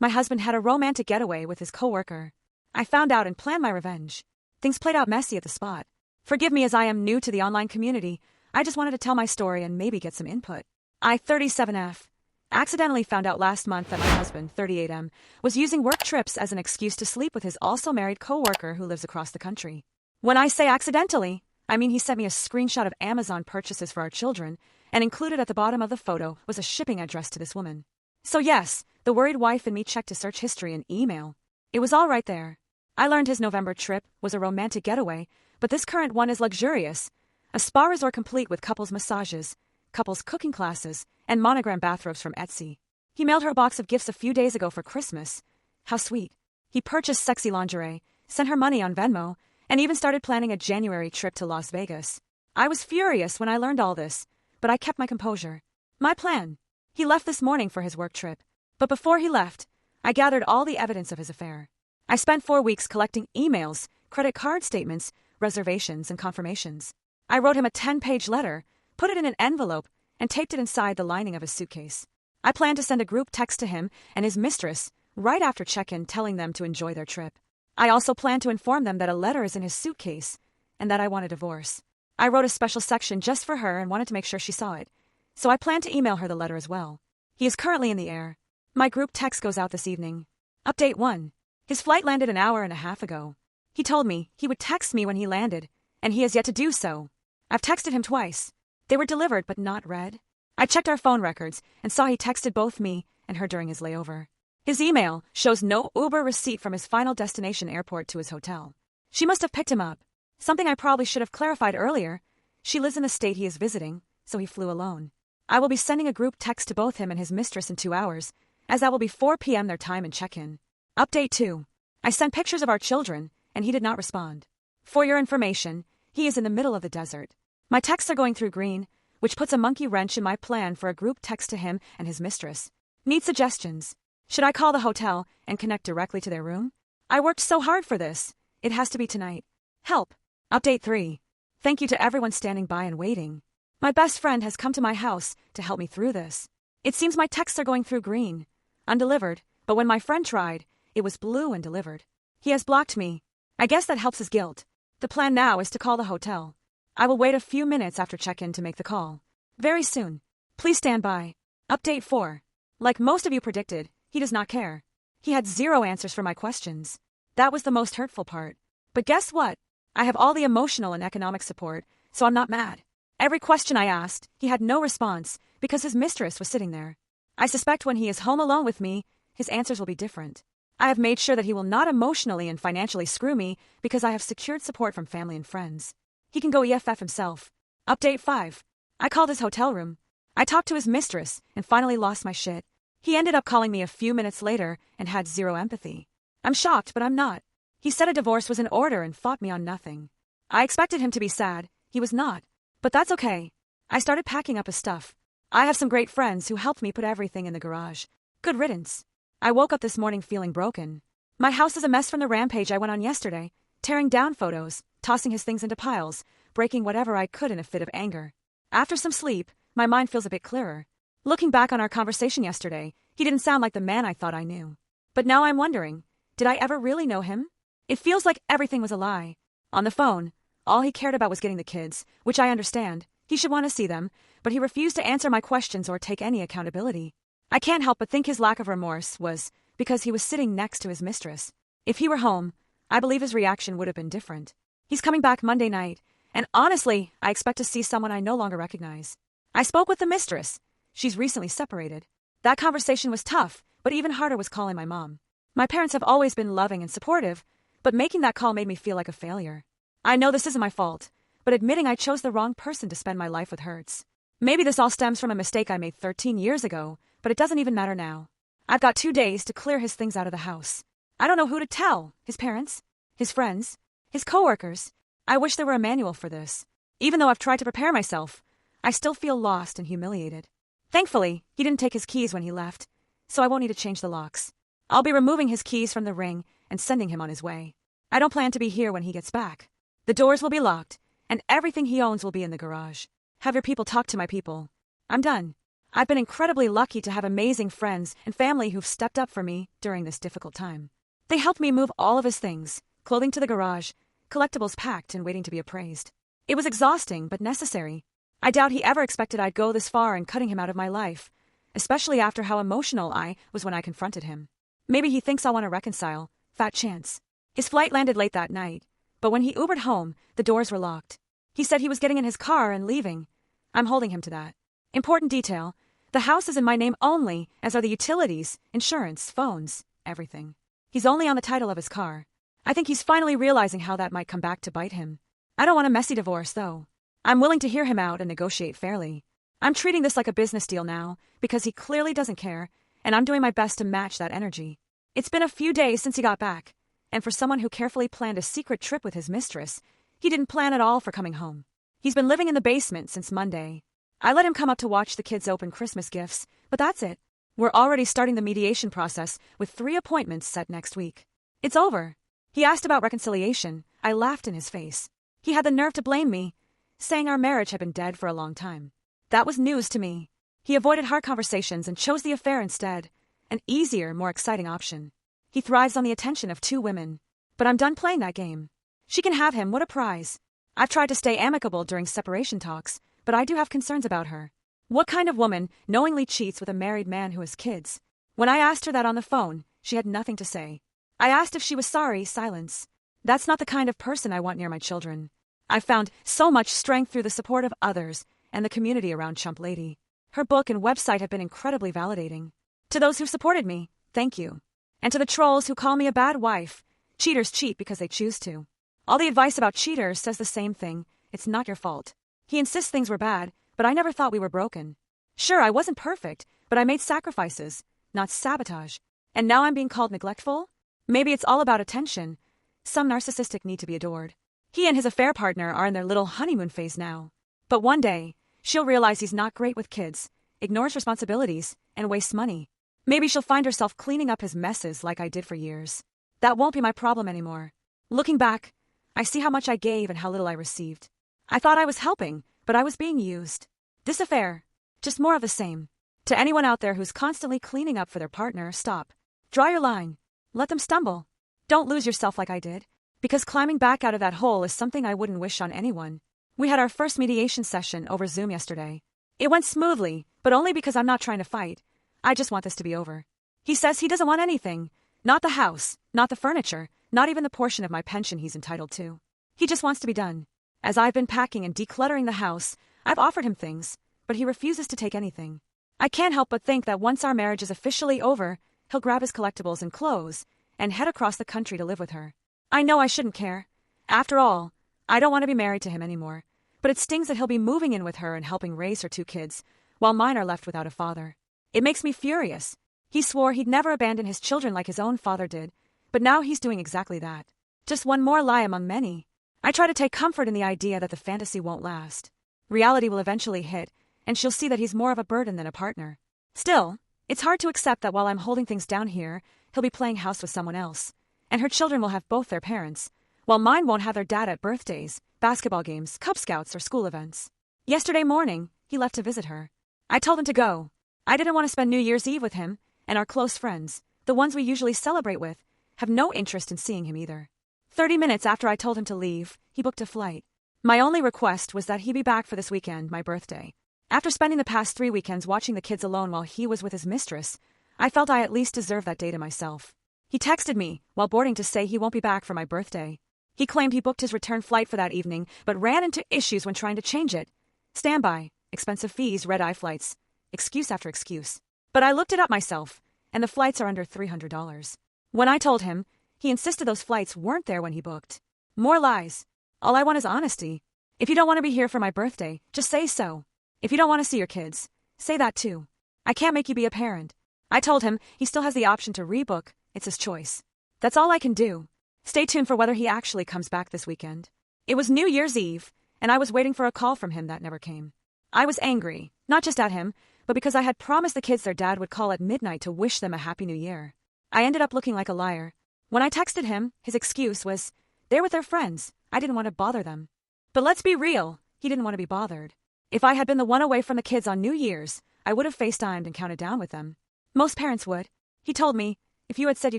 My husband had a romantic getaway with his coworker. I found out and planned my revenge. Things played out messy at the spot. Forgive me as I am new to the online community. I just wanted to tell my story and maybe get some input. I, 37F, accidentally found out last month that my husband, 38M, was using work trips as an excuse to sleep with his also married coworker who lives across the country. When I say accidentally, I mean he sent me a screenshot of Amazon purchases for our children, and included at the bottom of the photo was a shipping address to this woman. So yes, the worried wife and me checked his search history and email. It was all right there. I learned his November trip was a romantic getaway, but this current one is luxurious. A spa resort complete with couples massages, couples cooking classes, and monogram bathrobes from Etsy. He mailed her a box of gifts a few days ago for Christmas. How sweet. He purchased sexy lingerie, sent her money on Venmo, and even started planning a January trip to Las Vegas. I was furious when I learned all this, but I kept my composure. My plan. He left this morning for his work trip. But before he left, I gathered all the evidence of his affair. I spent 4 weeks collecting emails, credit card statements, reservations, and confirmations. I wrote him a 10-page letter, put it in an envelope, and taped it inside the lining of his suitcase. I planned to send a group text to him and his mistress right after check-in telling them to enjoy their trip. I also planned to inform them that a letter is in his suitcase and that I want a divorce. I wrote a special section just for her and wanted to make sure she saw it, so I planned to email her the letter as well. He is currently in the air. My group text goes out this evening. Update 1. His flight landed an hour and a half ago. He told me he would text me when he landed, and he has yet to do so. I've texted him twice. They were delivered but not read. I checked our phone records and saw he texted both me and her during his layover. His email shows no Uber receipt from his final destination airport to his hotel. She must have picked him up. Something I probably should have clarified earlier. She lives in the state he is visiting, so he flew alone. I will be sending a group text to both him and his mistress in 2 hours, as that will be 4 p.m. their time and check-in. Update 2. I sent pictures of our children, and he did not respond. For your information, he is in the middle of the desert. My texts are going through green, which puts a monkey wrench in my plan for a group text to him and his mistress. Need suggestions? Should I call the hotel and connect directly to their room? I worked so hard for this. It has to be tonight. Help. Update 3. Thank you to everyone standing by and waiting. My best friend has come to my house to help me through this. It seems my texts are going through green, undelivered, but when my friend tried, it was blue and delivered. He has blocked me. I guess that helps his guilt. The plan now is to call the hotel. I will wait a few minutes after check-in to make the call. Very soon. Please stand by. Update 4. Like most of you predicted, he does not care. He had 0 answers for my questions. That was the most hurtful part. But guess what? I have all the emotional and economic support, so I'm not mad. Every question I asked, he had no response because his mistress was sitting there. I suspect when he is home alone with me, his answers will be different. I have made sure that he will not emotionally and financially screw me because I have secured support from family and friends. He can go EFF himself. Update 5. I called his hotel room. I talked to his mistress and finally lost my shit. He ended up calling me a few minutes later and had 0 empathy. I'm shocked, but I'm not. He said a divorce was in order and fought me on nothing. I expected him to be sad. He was not. But that's okay. I started packing up his stuff. I have some great friends who helped me put everything in the garage. Good riddance. I woke up this morning feeling broken. My house is a mess from the rampage I went on yesterday, tearing down photos, tossing his things into piles, breaking whatever I could in a fit of anger. After some sleep, my mind feels a bit clearer. Looking back on our conversation yesterday, he didn't sound like the man I thought I knew. But now I'm wondering, did I ever really know him? It feels like everything was a lie. On the phone, all he cared about was getting the kids, which I understand. He should want to see them, but he refused to answer my questions or take any accountability. I can't help but think his lack of remorse was because he was sitting next to his mistress. If he were home, I believe his reaction would have been different. He's coming back Monday night, and honestly, I expect to see someone I no longer recognize. I spoke with the mistress. She's recently separated. That conversation was tough, but even harder was calling my mom. My parents have always been loving and supportive, but making that call made me feel like a failure. I know this isn't my fault, but admitting I chose the wrong person to spend my life with hurts. Maybe this all stems from a mistake I made 13 years ago, but it doesn't even matter now. I've got 2 days to clear his things out of the house. I don't know who to tell. His parents? His friends? His coworkers? I wish there were a manual for this. Even though I've tried to prepare myself, I still feel lost and humiliated. Thankfully, he didn't take his keys when he left, so I won't need to change the locks. I'll be removing his keys from the ring and sending him on his way. I don't plan to be here when he gets back. The doors will be locked, and everything he owns will be in the garage. Have your people talk to my people. I'm done. I've been incredibly lucky to have amazing friends and family who've stepped up for me during this difficult time. They helped me move all of his things, clothing to the garage, collectibles packed and waiting to be appraised. It was exhausting but necessary. I doubt he ever expected I'd go this far in cutting him out of my life, especially after how emotional I was when I confronted him. Maybe he thinks I'll want to reconcile. Fat chance. His flight landed late that night, but when he Ubered home, the doors were locked. He said he was getting in his car and leaving. I'm holding him to that. Important detail: the house is in my name only, as are the utilities, insurance, phones, everything. He's only on the title of his car. I think he's finally realizing how that might come back to bite him. I don't want a messy divorce, though. I'm willing to hear him out and negotiate fairly. I'm treating this like a business deal now, because he clearly doesn't care, and I'm doing my best to match that energy. It's been a few days since he got back, and for someone who carefully planned a secret trip with his mistress, he didn't plan at all for coming home. He's been living in the basement since Monday. I let him come up to watch the kids open Christmas gifts, but that's it. We're already starting the mediation process with 3 appointments set next week. It's over. He asked about reconciliation. I laughed in his face. He had the nerve to blame me, saying our marriage had been dead for a long time. That was news to me. He avoided hard conversations and chose the affair instead, an easier, more exciting option. He thrives on the attention of 2 women. But I'm done playing that game. She can have him, what a prize. I've tried to stay amicable during separation talks, but I do have concerns about her. What kind of woman knowingly cheats with a married man who has kids? When I asked her that on the phone, she had nothing to say. I asked if she was sorry, silence. That's not the kind of person I want near my children. I've found so much strength through the support of others and the community around Chump Lady. Her book and website have been incredibly validating. To those who've supported me, thank you. And to the trolls who call me a bad wife, cheaters cheat because they choose to. All the advice about cheaters says the same thing: it's not your fault. He insists things were bad, but I never thought we were broken. Sure, I wasn't perfect, but I made sacrifices, not sabotage. And now I'm being called neglectful? Maybe it's all about attention. Some narcissistic need to be adored. He and his affair partner are in their little honeymoon phase now. But one day, she'll realize he's not great with kids, ignores responsibilities, and wastes money. Maybe she'll find herself cleaning up his messes like I did for years. That won't be my problem anymore. Looking back, I see how much I gave and how little I received. I thought I was helping, but I was being used. This affair, just more of the same. To anyone out there who's constantly cleaning up for their partner, stop. Draw your line. Let them stumble. Don't lose yourself like I did, because climbing back out of that hole is something I wouldn't wish on anyone. We had our first mediation session over Zoom yesterday. It went smoothly, but only because I'm not trying to fight. I just want this to be over. He says he doesn't want anything. Not the house, not the furniture, not even the portion of my pension he's entitled to. He just wants to be done. As I've been packing and decluttering the house, I've offered him things, but he refuses to take anything. I can't help but think that once our marriage is officially over, he'll grab his collectibles and clothes and head across the country to live with her. I know I shouldn't care. After all, I don't want to be married to him anymore, but it stings that he'll be moving in with her and helping raise her 2 kids, while mine are left without a father. It makes me furious. He swore he'd never abandon his children like his own father did, but now he's doing exactly that. Just one more lie among many. I try to take comfort in the idea that the fantasy won't last. Reality will eventually hit, and she'll see that he's more of a burden than a partner. Still, it's hard to accept that while I'm holding things down here, he'll be playing house with someone else, and her children will have both their parents, while mine won't have their dad at birthdays, basketball games, Cub Scouts, or school events. Yesterday morning, he left to visit her. I told him to go. I didn't want to spend New Year's Eve with him, and our close friends, the ones we usually celebrate with, have no interest in seeing him either. 30 minutes after I told him to leave, he booked a flight. My only request was that he be back for this weekend, my birthday. After spending the past 3 weekends watching the kids alone while he was with his mistress, I felt I at least deserved that day to myself. He texted me while boarding to say he won't be back for my birthday. He claimed he booked his return flight for that evening, but ran into issues when trying to change it. Standby, expensive fees, red-eye flights, excuse after excuse. But I looked it up myself, and the flights are under $300. When I told him, he insisted those flights weren't there when he booked. More lies. All I want is honesty. If you don't want to be here for my birthday, just say so. If you don't want to see your kids, say that too. I can't make you be a parent. I told him he still has the option to rebook. It's his choice. That's all I can do. Stay tuned for whether he actually comes back this weekend. It was New Year's Eve, and I was waiting for a call from him that never came. I was angry, not just at him, but because I had promised the kids their dad would call at midnight to wish them a happy new year. I ended up looking like a liar. When I texted him, his excuse was, they're with their friends. I didn't want to bother them. But let's be real, he didn't want to be bothered. If I had been the one away from the kids on New Year's, I would have FaceTimed and counted down with them. Most parents would. He told me, if you had said you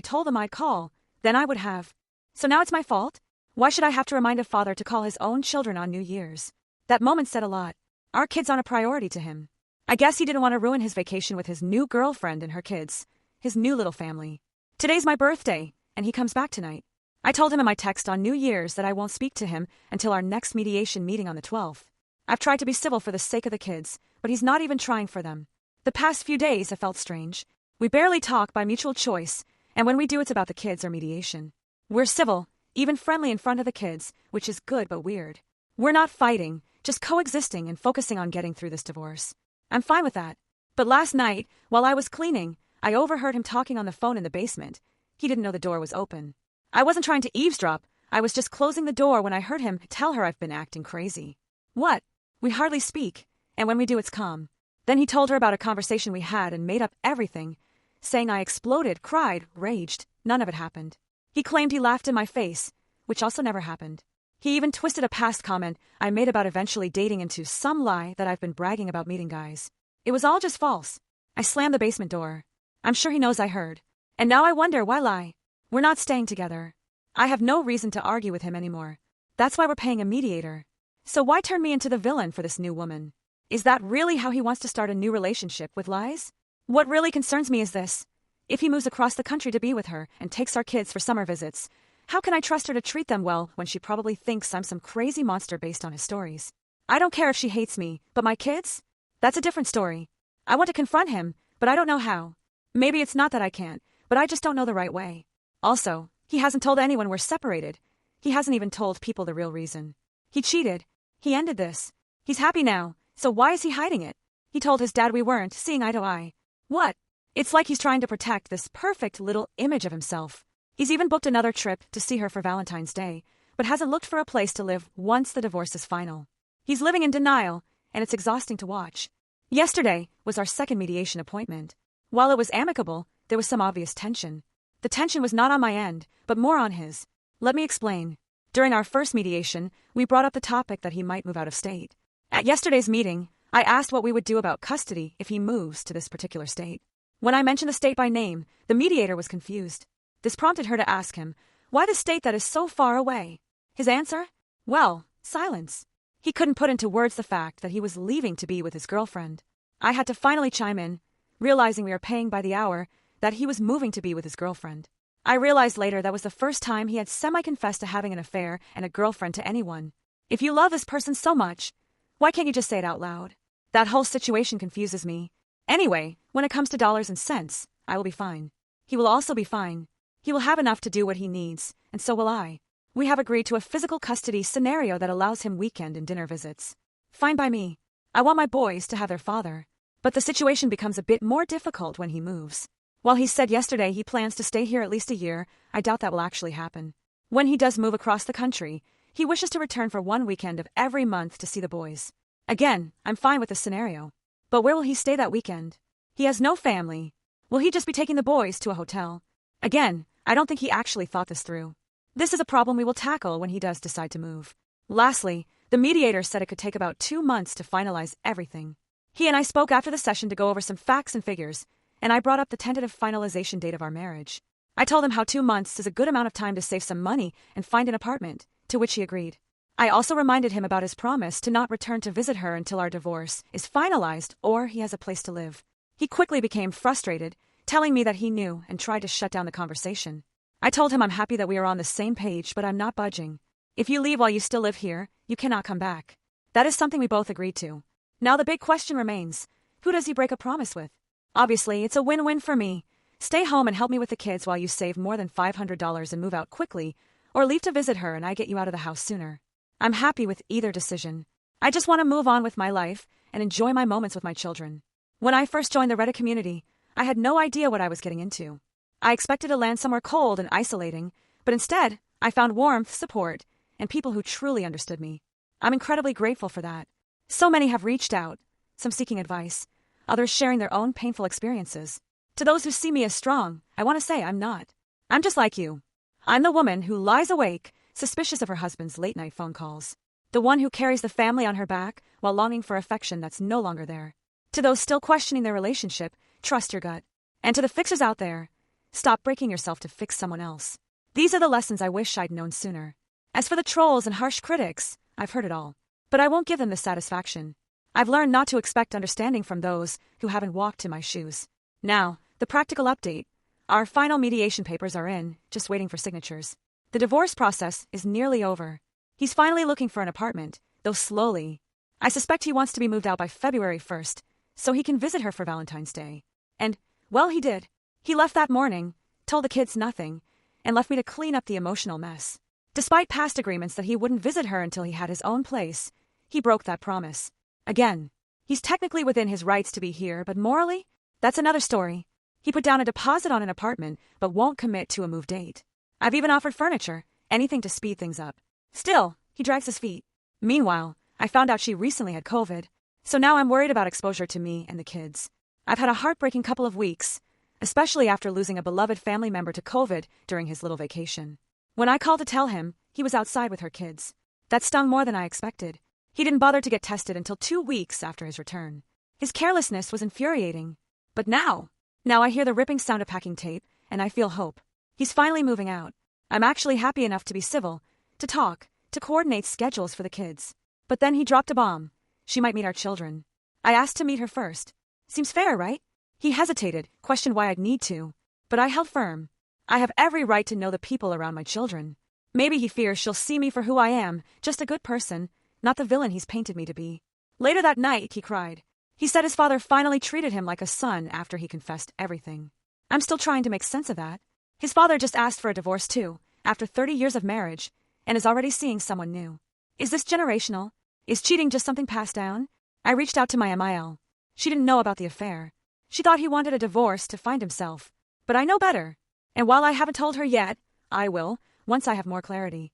told them I'd call, then I would have. So now it's my fault? Why should I have to remind a father to call his own children on New Year's? That moment said a lot. Our kids aren't a priority to him. I guess he didn't want to ruin his vacation with his new girlfriend and her kids, his new little family. Today's my birthday, and he comes back tonight. I told him in my text on New Year's that I won't speak to him until our next mediation meeting on the 12th. I've tried to be civil for the sake of the kids, but he's not even trying for them. The past few days have felt strange. We barely talk by mutual choice, and when we do it's about the kids or mediation. We're civil, even friendly in front of the kids, which is good but weird. We're not fighting, just coexisting and focusing on getting through this divorce. I'm fine with that. But last night, while I was cleaning, I overheard him talking on the phone in the basement. He didn't know the door was open. I wasn't trying to eavesdrop, I was just closing the door when I heard him tell her I've been acting crazy. What? We hardly speak, and when we do it's calm. Then he told her about a conversation we had and made up everything, saying I exploded, cried, raged. None of it happened. He claimed he laughed in my face, which also never happened. He even twisted a past comment I made about eventually dating into some lie that I've been bragging about meeting guys. It was all just false. I slammed the basement door. I'm sure he knows I heard. And now I wonder why lie. We're not staying together. I have no reason to argue with him anymore. That's why we're paying a mediator. So why turn me into the villain for this new woman? Is that really how he wants to start a new relationship, with lies? What really concerns me is this. If he moves across the country to be with her and takes our kids for summer visits, how can I trust her to treat them well when she probably thinks I'm some crazy monster based on his stories? I don't care if she hates me, but my kids? That's a different story. I want to confront him, but I don't know how. Maybe it's not that I can't, but I just don't know the right way. Also, he hasn't told anyone we're separated. He hasn't even told people the real reason. He cheated. He ended this. He's happy now, so why is he hiding it? He told his dad we weren't seeing eye to eye. What? It's like he's trying to protect this perfect little image of himself. He's even booked another trip to see her for Valentine's Day, but hasn't looked for a place to live once the divorce is final. He's living in denial, and it's exhausting to watch. Yesterday was our second mediation appointment. While it was amicable, there was some obvious tension. The tension was not on my end, but more on his. Let me explain. During our first mediation, we brought up the topic that he might move out of state. At yesterday's meeting, I asked what we would do about custody if he moves to this particular state. When I mentioned the state by name, the mediator was confused. This prompted her to ask him, why the state that is so far away? His answer? Well, silence. He couldn't put into words the fact that he was leaving to be with his girlfriend. I had to finally chime in, realizing we are paying by the hour, that he was moving to be with his girlfriend. I realized later that was the first time he had semi-confessed to having an affair and a girlfriend to anyone. If you love this person so much, why can't you just say it out loud? That whole situation confuses me. Anyway, when it comes to dollars and cents, I will be fine. He will also be fine. He will have enough to do what he needs, and so will I. We have agreed to a physical custody scenario that allows him weekend and dinner visits. Fine by me. I want my boys to have their father. But the situation becomes a bit more difficult when he moves. While he said yesterday he plans to stay here at least a year, I doubt that will actually happen. When he does move across the country, he wishes to return for one weekend of every month to see the boys. Again, I'm fine with this scenario. But where will he stay that weekend? He has no family. Will he just be taking the boys to a hotel? Again, I don't think he actually thought this through. This is a problem we will tackle when he does decide to move. Lastly, the mediator said it could take about 2 months to finalize everything. He and I spoke after the session to go over some facts and figures, and I brought up the tentative finalization date of our marriage. I told him how 2 months is a good amount of time to save some money and find an apartment, to which he agreed. I also reminded him about his promise to not return to visit her until our divorce is finalized or he has a place to live. He quickly became frustrated, telling me that he knew and tried to shut down the conversation. I told him I'm happy that we are on the same page, but I'm not budging. If you leave while you still live here, you cannot come back. That is something we both agreed to. Now the big question remains, who does he break a promise with? Obviously, it's a win-win for me. Stay home and help me with the kids while you save more than $500 and move out quickly, or leave to visit her and I get you out of the house sooner. I'm happy with either decision. I just want to move on with my life and enjoy my moments with my children. When I first joined the Reddit community, I had no idea what I was getting into. I expected to land somewhere cold and isolating, but instead, I found warmth, support, and people who truly understood me. I'm incredibly grateful for that. So many have reached out, some seeking advice, others sharing their own painful experiences. To those who see me as strong, I want to say I'm not. I'm just like you. I'm the woman who lies awake, suspicious of her husband's late-night phone calls. The one who carries the family on her back while longing for affection that's no longer there. To those still questioning their relationship, trust your gut. And to the fixers out there, stop breaking yourself to fix someone else. These are the lessons I wish I'd known sooner. As for the trolls and harsh critics, I've heard it all. But I won't give them the satisfaction. I've learned not to expect understanding from those who haven't walked in my shoes. Now, the practical update. Our final mediation papers are in, just waiting for signatures. The divorce process is nearly over. He's finally looking for an apartment, though slowly. I suspect he wants to be moved out by February 1st, so he can visit her for Valentine's Day. And, well, he did. He left that morning, told the kids nothing, and left me to clean up the emotional mess. Despite past agreements that he wouldn't visit her until he had his own place, he broke that promise. Again, he's technically within his rights to be here, but morally, that's another story. He put down a deposit on an apartment, but won't commit to a move date. I've even offered furniture, anything to speed things up. Still, he drags his feet. Meanwhile, I found out she recently had COVID, so now I'm worried about exposure to me and the kids. I've had a heartbreaking couple of weeks, especially after losing a beloved family member to COVID during his little vacation. When I called to tell him, he was outside with her kids. That stung more than I expected. He didn't bother to get tested until 2 weeks after his return. His carelessness was infuriating. But now I hear the ripping sound of packing tape, and I feel hope. He's finally moving out. I'm actually happy enough to be civil, to talk, to coordinate schedules for the kids. But then he dropped a bomb. She might meet our children. I asked to meet her first. Seems fair, right? He hesitated, questioned why I'd need to. But I held firm. I have every right to know the people around my children. Maybe he fears she'll see me for who I am, just a good person, not the villain he's painted me to be. Later that night, he cried. He said his father finally treated him like a son after he confessed everything. I'm still trying to make sense of that. His father just asked for a divorce too, after 30 years of marriage, and is already seeing someone new. Is this generational? Is cheating just something passed down? I reached out to my MIL. She didn't know about the affair. She thought he wanted a divorce to find himself. But I know better. And while I haven't told her yet, I will, once I have more clarity.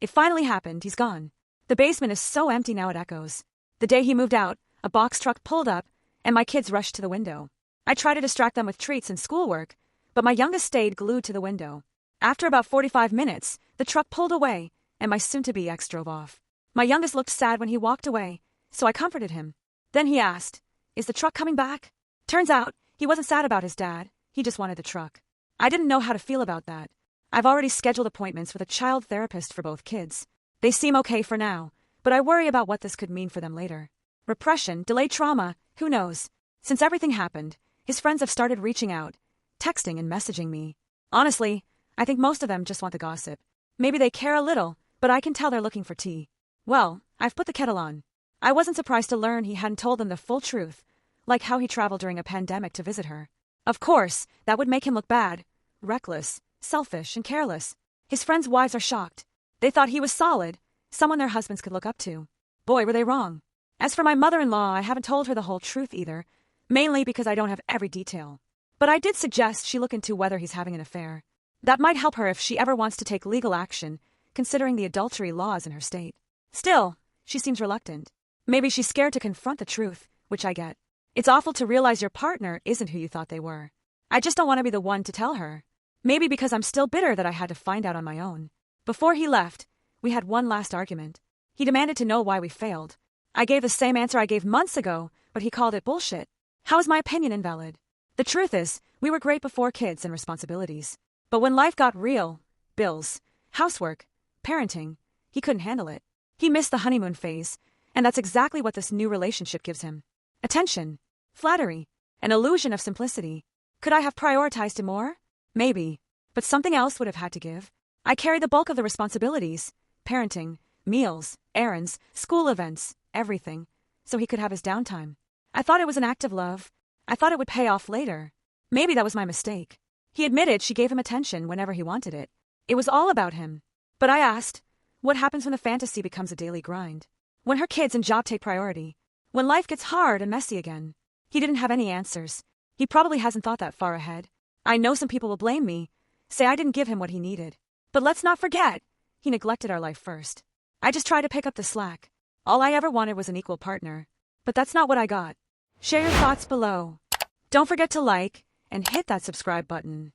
It finally happened. He's gone. The basement is so empty now it echoes. The day he moved out, a box truck pulled up, and my kids rushed to the window. I tried to distract them with treats and schoolwork, but my youngest stayed glued to the window. After about 45 minutes, the truck pulled away, and my soon-to-be ex drove off. My youngest looked sad when he walked away, so I comforted him. Then he asked, "Is the truck coming back?" Turns out, he wasn't sad about his dad, he just wanted the truck. I didn't know how to feel about that. I've already scheduled appointments with a child therapist for both kids. They seem okay for now, but I worry about what this could mean for them later. Repression, delayed trauma, who knows? Since everything happened, his friends have started reaching out, texting and messaging me. Honestly, I think most of them just want the gossip. Maybe they care a little, but I can tell they're looking for tea. Well, I've put the kettle on. I wasn't surprised to learn he hadn't told them the full truth, like how he traveled during a pandemic to visit her. Of course, that would make him look bad, reckless, selfish, and careless. His friends' wives are shocked. They thought he was solid, someone their husbands could look up to. Boy, were they wrong. As for my mother-in-law, I haven't told her the whole truth either, mainly because I don't have every detail. But I did suggest she look into whether he's having an affair. That might help her if she ever wants to take legal action, considering the adultery laws in her state. Still, she seems reluctant. Maybe she's scared to confront the truth, which I get. It's awful to realize your partner isn't who you thought they were. I just don't want to be the one to tell her. Maybe because I'm still bitter that I had to find out on my own. Before he left, we had one last argument. He demanded to know why we failed. I gave the same answer I gave months ago, but he called it bullshit. How is my opinion invalid? The truth is, we were great before kids and responsibilities. But when life got real, bills, housework, parenting, he couldn't handle it. He missed the honeymoon phase, and that's exactly what this new relationship gives him. Attention, flattery, an illusion of simplicity. Could I have prioritized him more? Maybe, but something else would have had to give. I carried the bulk of the responsibilities, parenting, meals, errands, school events, everything, so he could have his downtime. I thought it was an act of love. I thought it would pay off later. Maybe that was my mistake. He admitted she gave him attention whenever he wanted it. It was all about him. But I asked, what happens when the fantasy becomes a daily grind? When her kids and job take priority? When life gets hard and messy again? He didn't have any answers. He probably hasn't thought that far ahead. I know some people will blame me, say I didn't give him what he needed. But let's not forget, he neglected our life first. I just tried to pick up the slack. All I ever wanted was an equal partner. But that's not what I got. Share your thoughts below. Don't forget to like and hit that subscribe button.